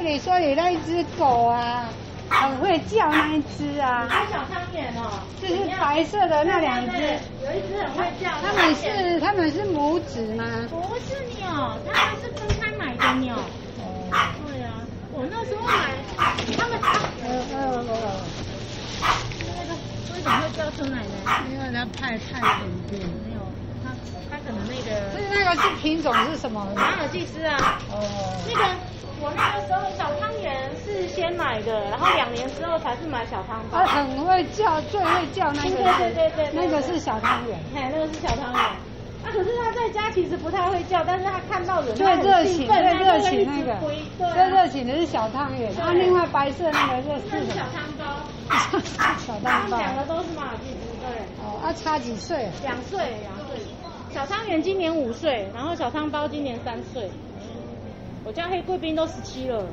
里说有那一只狗啊，很会叫那一只啊。你说小汤圆哦，就是白色的那两只。有一只很会叫。他们是母子吗？不是鸟，他们是分开买的鸟。对啊，我那时候买，他们那个为什么会叫出来呢？因为它太稳定。没有，它可能那个。所以那个是品种是什么？马尔济斯啊。那个我那个时候小汤圆是先买的，然后2年之后才是买小汤包。它很会叫，最会叫那个。对，那个是小汤圆。那个是小汤圆。可是他在家其实不太会叫，但是他看到人最热情那个，最热情的是小汤圆，然后另外白色那个是小汤包。小汤包。2个都是马尔济斯，对。差几岁？2岁。小汤圆今年5岁，然后小汤包今年3岁。我家黑贵宾都17了。